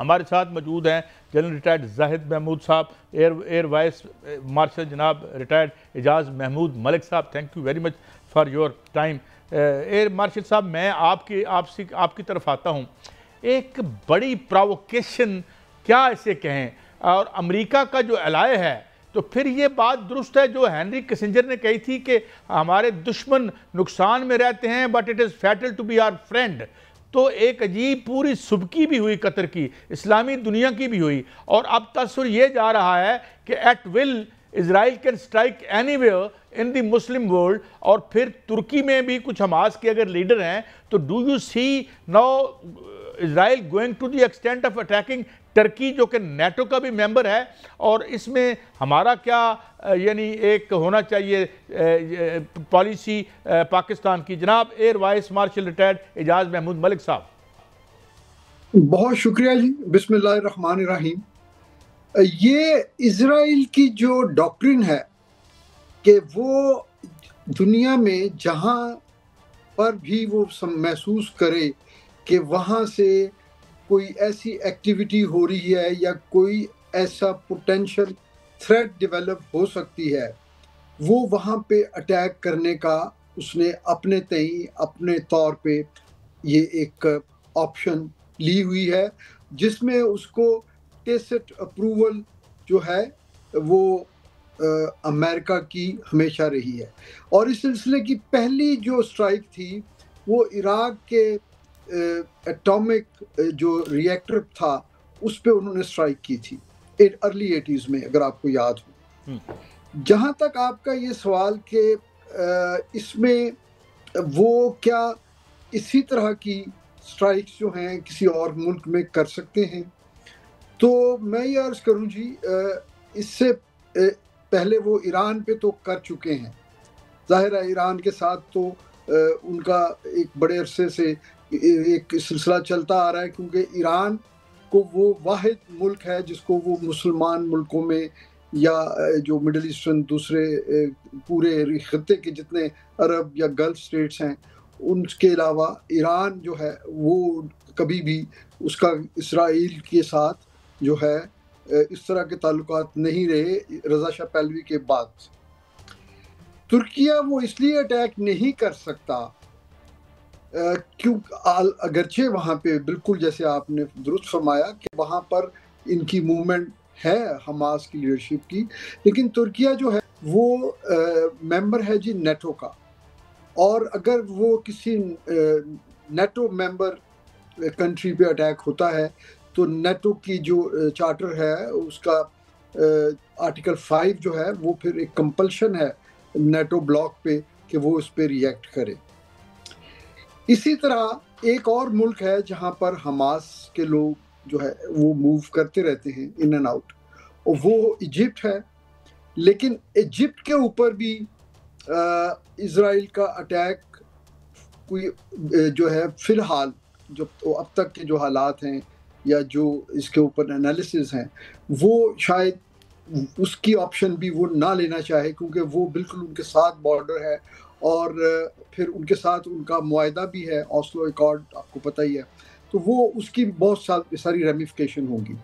हमारे साथ मौजूद हैं जनरल रिटायर्ड जाहिद महमूद साहब, एयर वाइस मार्शल जनाब रिटायर्ड एजाज महमूद मलिक साहब, thank you very much for your time. Air marshal साहब, मैं आपकी तरफ आता हूँ। एक बड़ी प्रोवोकेशन क्या इसे कहें, और अमेरिका का जो एलाय है, तो फिर ये बात दुरुस्त है जो हेनरी किसिंजर ने कही थी कि हमारे दुश्मन नुकसान में रहते हैं but it is fatal to be our friend. तो एक अजीब पूरी सुबकी भी हुई कतर की, इस्लामी दुनिया की भी हुई, और अब तस्वीर ये जा रहा है कि at will Israel can strike anywhere in the Muslim world. और फिर तुर्की में भी कुछ हमास के अगर लीडर हैं, तो do you see now Israel going to the extent of attacking Turkey जो कि नेटो का भी मेंबर है, और इसमें हमारा क्या यानी एक होना चाहिए पॉलिसी पाकिस्तान की। जनाब air vice marshal retired Ejaz Mahmood Malik Sahab. बहुत शुक्रिया जी, बिस्मिल्लाहिर्रहमानिर्रहीम। ये इजराइल की जो डॉक्ट्रिन है कि वो दुनिया में जहाँ पर भी वो महसूस करे कि वहाँ से कोई ऐसी एक्टिविटी हो रही है या कोई ऐसा पोटेंशियल थ्रेट डेवलप हो सकती है, वो वहाँ पे अटैक करने का उसने अपने तौर पे ये एक ऑप्शन ली हुई है, जिसमें उसको टेसिट अप्रूवल जो है वो अमेरिका की हमेशा रही है। और इस सिलसिले की पहली जो स्ट्राइक थी वो इराक के एटॉमिक जो रिएक्टर था उस पे उन्होंने स्ट्राइक की थी अर्ली 80s में, अगर आपको याद हो। जहाँ तक आपका ये सवाल कि इसमें वो क्या इसी तरह की स्ट्राइक्स जो हैं किसी और मुल्क में कर सकते हैं, तो मैं ये अर्ज़ करूँ जी, इससे पहले वो ईरान पे तो कर चुके हैं। ज़ाहिर है ईरान के साथ तो उनका एक बड़े अरसे से एक सिलसिला चलता आ रहा है, क्योंकि ईरान को वो वाहिद मुल्क है जिसको वो मुसलमान मुल्कों में या जो मिडल ईस्टर्न दूसरे पूरे खत्ते के जितने अरब या गल्फ स्टेट्स हैं उनके अलावा ईरान जो है वो कभी भी उसका इसराइल के साथ जो है इस तरह के ताल्लुकात नहीं रहे रज़ा शाह पहलवी के बाद। तुर्किया वो इसलिए अटैक नहीं कर सकता क्यों, अगरचे वहाँ पे बिल्कुल जैसे आपने दुरुस्त फरमाया कि वहाँ पर इनकी मूवमेंट है हमास की लीडरशिप की, लेकिन तुर्किया जो है वो मेंबर है जी नेटो का, और अगर वो किसी नेटो मेंबर कंट्री पे अटैक होता है तो नेटो की जो चार्टर है उसका आर्टिकल 5 जो है वो फिर एक कंपल्शन है नेटो ब्लॉक पे कि वो उस पे रिएक्ट करे। इसी तरह एक और मुल्क है जहाँ पर हमास के लोग जो है वो मूव करते रहते हैं इन एंड आउट, और वो इजिप्ट है। लेकिन इजिप्ट के ऊपर भी इजराइल का अटैक कोई जो है फ़िलहाल जो तो अब तक के जो हालात हैं या जो इसके ऊपर एनालिसिस हैं वो शायद उसकी ऑप्शन भी वो ना लेना चाहे, क्योंकि वो बिल्कुल उनके साथ बॉर्डर है और फिर उनके साथ उनका मुआहदा भी है, ऑस्लो अकॉर्ड आपको पता ही है, तो वो उसकी बहुत सारी रेमिफिकेशन होंगी।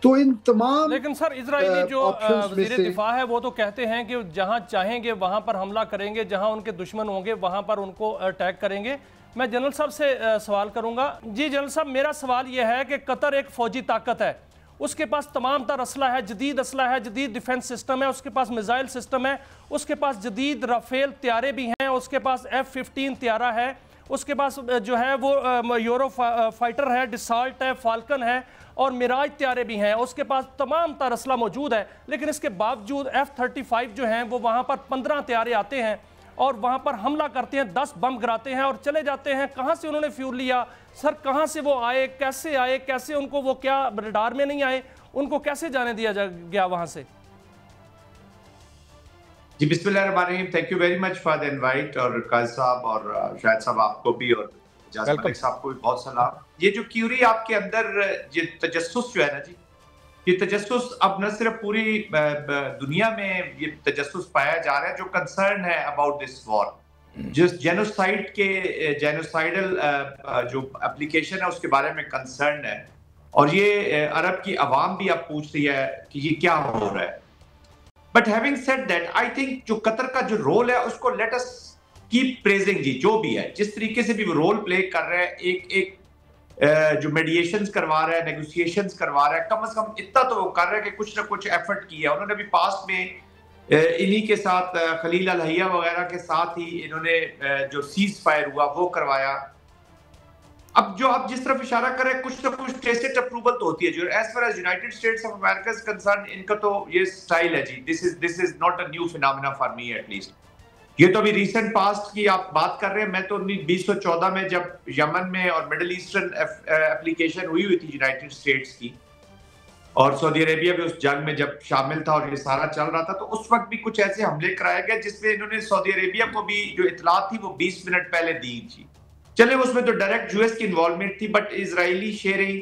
तो इन तमाम लेकिन सर इजरायली जो वज़ीर दिफा है वो तो कहते हैं कि जहां चाहेंगे वहां पर हमला करेंगे, जहां उनके दुश्मन होंगे वहां पर उनको अटैक करेंगे। मैं जनरल साहब से सवाल करूंगा। जी जनरल साहब, मेरा सवाल यह है कि कतर एक फौजी ताकत है, उसके पास तमाम तर असला है, जदीद असला है, जदीद डिफेंस सिस्टम है, उसके पास मिसाइल सिस्टम है, उसके पास जदीद राफेल त्यारे भी हैं, उसके पास F-15 त्यारा है, उसके पास जो है वो यूरो फाइटर है, डिसाल्ट है, फाल्कन है और मिराज त्यारे भी हैं, उसके पास तमाम तर असला मौजूद है। लेकिन इसके बावजूद F-35 जो हैं वो वहाँ पर 15 त्यारे आते हैं और वहाँ पर हमला करते हैं, 10 बम गिराते हैं और चले जाते हैं। कहाँ से उन्होंने फ्यूल लिया सर, कहाँ से वो आए, कैसे उनको वो क्या रडार में नहीं आए, उनको कैसे जाने दिया गया वहाँ से? जी बिस्मिल्लाहिर्रहमानिर्रहीम, thank you very much for the invite, और काज़ साहब और शाहिद साहब आपको भी और एजाज मलिक साहब को भी बहुत सलाम। ये जो क्यूरी आपके अंदर ये तजस्सुस जो है ना जी, ये तजस्सुस अब न सिर्फ पूरी दुनिया में ये तजस्सुस पाया जा रहा है जो कंसर्न है अबाउट दिस वॉर, जिस जेनोसाइड के जेनोसाइडल जो एप्लीकेशन है उसके बारे में कंसर्न है। और ये अरब की आवाम भी अब पूछ रही है कि ये क्या हो रहा है। But having said that, I think जो कतर का जो रोल है उसको लेट अस कीप प्रेजिंग जी, जो भी है, जिस तरीके से भी वो रोल प्ले कर रहे हैं, एक जो मेडिएशंस करवा रहा है, नेगोशिएशंस करवा रहा है, कम से कम इतना तो वो कर रहा है कि कुछ ना कुछ एफर्ट किया। उन्होंने भी पास्ट में इन्हीं के साथ खलील अल हैया वगैरह के साथ ही इन्होंने जो सीज फायर हुआ वो करवाया। अब जो आप जिस तरफ इशारा कर रहे हैं, कुछ ना कुछ टेसिट अप्रूवल तो होती है जो as far as United States of America is concern, इनका तो ये स्टाइल है जी। This is not a new phenomena for me at least. ये तो अभी रिसेंट पास्ट की आप बात कर रहे हैं। मैं तो 2014 में जब यमन में और मिडिल ईस्टर्न एप्लीकेशन हुई थी यूनाइटेड स्टेट्स की, और सऊदी अरेबिया भी उस जंग में जब शामिल था और ये सारा चल रहा था, तो उस वक्त भी कुछ ऐसे हमले कराए गए जिसमें इन्होंने सऊदी अरेबिया को भी जो इतला थी वो 20 मिनट पहले दी थी। चले उसमें तो डायरेक्ट यूएस की इन्वॉल्वमेंट थी, बट इजरायली शेयरिंग,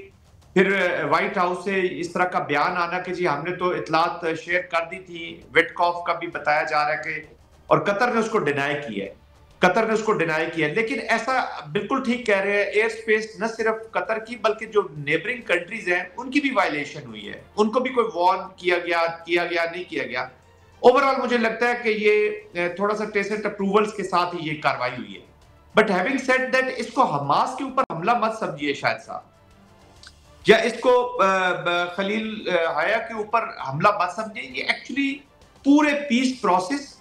फिर व्हाइट हाउस से इस तरह का बयान आना कि जी हमने तो इतलात शेयर कर दी थी, विटकॉफ का भी बताया जा रहा है कि, और कतर ने उसको डिनाई किया है, कतर ने उसको डिनाई किया। लेकिन ऐसा बिल्कुल ठीक कह रहे हैं, एयर स्पेस न सिर्फ कतर की बल्कि जो नेबरिंग कंट्रीज हैं उनकी भी वायलेशन हुई है, उनको भी कोई वार्न किया गया नहीं किया गया। ओवरऑल मुझे लगता है कि ये थोड़ा सा टेसिट अप्रूवल्स के साथ ही ये कार्रवाई हुई है। बट हैविंग सेड दैट, इसको हमास के ऊपर हमला मत समझिए शायद साहब, या इसको खलील हया के ऊपर हमला मत समझिए। ये एक्चुअली पूरे पीस प्रोसेस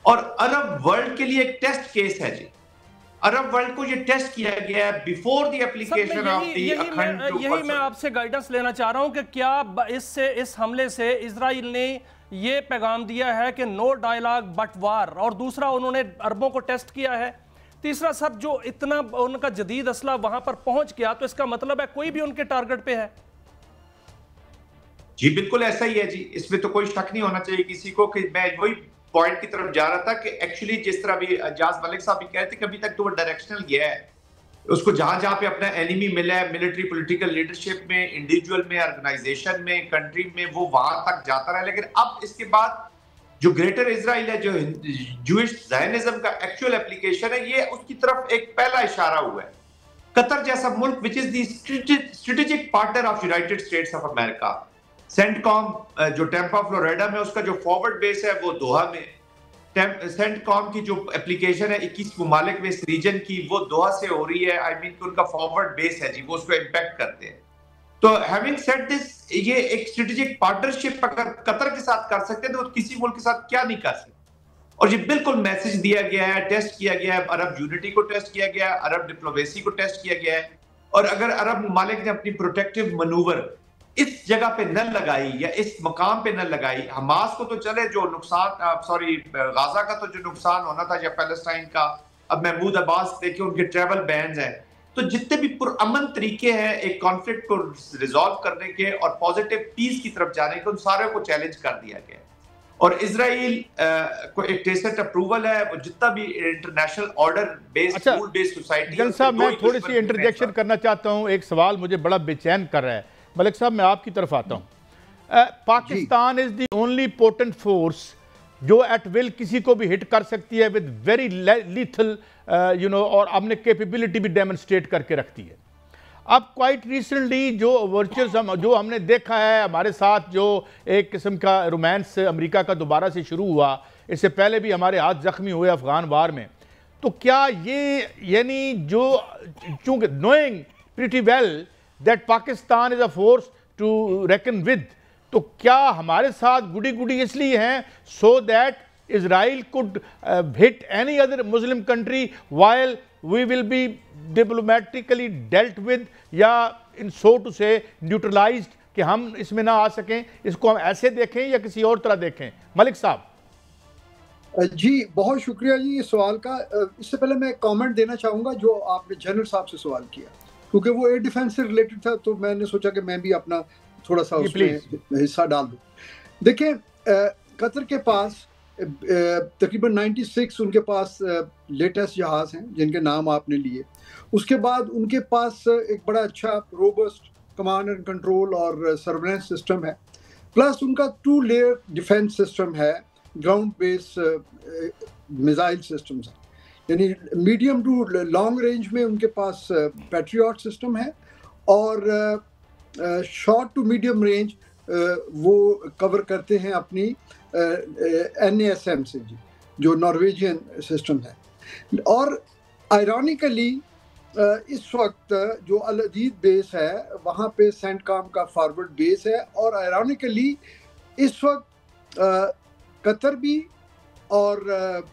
और अरब वर्ल्ड के लिए एक टेस्ट केस है जी। अरब वर्ल्ड को ये टेस्ट किया गया है before the application of the अखंड। यही मैं आपसे गाइडेंस लेना चाह रहा हूं कि क्या इस हमले से इजराइल ने ये पैगाम दिया है कि नो डायलॉग बट वार, और दूसरा उन्होंने अरबों को टेस्ट किया है, तीसरा सब जो इतना उनका जदीद असला वहां पर पहुंच गया, तो इसका मतलब है कोई भी उनके टारगेट पे है। जी बिल्कुल ऐसा ही है जी, इसमें तो कोई शक नहीं होना चाहिए किसी को। कि मैं वही पॉइंट की तरफ जा रहा था कि एक्चुअली जिस तरह भी एजाज मलिक साहब भी कहते कि अभी तक तो वो डायरेक्शनल गया है, उसको जहां जहां पे अपना एनिमी मिला है, मिलिट्री पॉलिटिकल लीडरशिप में, इंडिविजुअल में, ऑर्गेनाइजेशन में, कंट्री में, वो वहां तक जाता रहा। लेकिन अब इसके बाद जो ग्रेटर इजराइल है, जो जूइश ज़ायनिज्म का एक्चुअल एप्लीकेशन है, ये उसकी तरफ एक पहला इशारा हुआ है। कतर जैसा मुल्क which is the strategic partner of United States of America, CENTCOM जो टेम्पा फ्लोरिडा में उसका जो फॉरवर्ड बेस है वो दोहा में, सेंटकॉम की जो एप्लीकेशन है 21 ममालिक में इस रीजन की, वो दोहा से हो रही है। आई मीन उनका फॉरवर्ड बेस है जी, वो उसको इम्पैक्ट करते हैं। तो हैविंग सेड दिस, ये एक स्ट्रेटेजिक पार्टनरशिप अगर कतर के साथ कर सकते हैं तो किसी मुल्क के साथ क्या नहीं कर सकते। और ये बिल्कुल मैसेज दिया गया है, टेस्ट किया गया है, अरब यूनिटी को टेस्ट किया गया है, अरब डिप्लोमेसी को टेस्ट किया गया है। और अगर अरब ममालिक ने अपनी प्रोटेक्टिव मनूवर इस जगह पे न लगाई या इस मकाम पे न लगाई, हमास को तो चले जो नुकसान, गाजा का तो जो नुकसान होना था, या पैलेस्टाइन का, अब महमूद अब्बास देखिए उनके ट्रेवल बैन्स हैं, तो जितने भी पुरअमन तरीके हैं एक कॉन्फ्लिक्ट को रिजॉल्व करने के और पॉजिटिव पीस की तरफ जाने के, उन सारे को चैलेंज कर दिया गया। और इजराइल को एक टेसिट अप्रूवल है, वो जितना भी international order based rule based society. जन साहब मैं थोड़ी सी इंटरजेक्शन करना चाहता हूं, एक सवाल मुझे बड़ा बेचैन कर रहा है। मलिक साहब मैं आपकी तरफ आता हूं। Pakistan is the only potent force जो एट विल किसी को भी हिट कर सकती है विद वेरी लीथल और अपने कैपेबिलिटी भी डेमोन्स्ट्रेट करके रखती है। अब क्वाइट रिसेंटली जो वर्चुअल जो हमने देखा है हमारे साथ, जो एक किस्म का रोमांस अमेरिका का दोबारा से शुरू हुआ, इससे पहले भी हमारे हाथ जख्मी हुए अफगान वार में, तो क्या ये यानी जो चूंकि knowing pretty well that Pakistan is a force to reckon with, तो क्या हमारे साथ गुडी गुडी इसलिए हैं so that Israel could hit any other Muslim country while we will be diplomatically dealt with, या in so to say neutralized, कि हम इसमें ना आ सकें? इसको हम ऐसे देखें या किसी और तरह देखें? मलिक साहब जी बहुत शुक्रिया जी इस सवाल का। इससे पहले मैं कमेंट देना चाहूँगा जो आपने जनरल साहब से सवाल किया, क्योंकि वो एयर डिफेंस से रिलेटेड था, तो मैंने सोचा कि मैं भी अपना थोड़ा सा उसमें हिस्सा डाल दूँ। देखिए कतर के पास तकरीबन 96 उनके पास लेटेस्ट जहाज़ हैं जिनके नाम आपने लिए। उसके बाद उनके पास एक बड़ा अच्छा रोबस्ट कमांड एंड कंट्रोल और सर्वेलेंस सिस्टम है, प्लस उनका 2 लेयर डिफेंस सिस्टम है, ग्राउंड बेस मिसाइल सिस्टम्स हैं, यानी मीडियम टू लॉन्ग रेंज में उनके पास पैट्रियट सिस्टम है, और शॉर्ट टू मीडियम रेंज वो कवर करते हैं अपनी NASM से जी, जो नॉर्वेजियन सिस्टम है। और आयरॉनिकली इस वक्त जो अल अदीद बेस है वहाँ पे सेंटकॉम का फॉरवर्ड बेस है, और आयरॉनिकली इस वक्त कतर भी और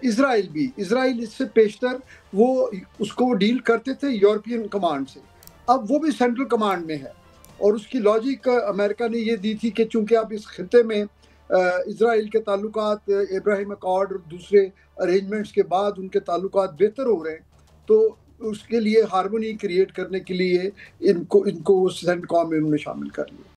इज़राइल इससे पेशतर वो उसको डील करते थे यूरोपियन कमांड से, अब वो भी सेंट्रल कमांड में है। और उसकी लॉजिक अमेरिका ने ये दी थी कि चूंकि अब इस खिते में इज़राइल के ताल्लुकात इब्राहिम अकॉर्ड और दूसरे अरेंजमेंट्स के बाद उनके ताल्लुकात बेहतर हो रहे हैं, तो उसके लिए हार्मनी क्रिएट करने के लिए इनको सेंटकॉम में उन्होंने शामिल कर लिया।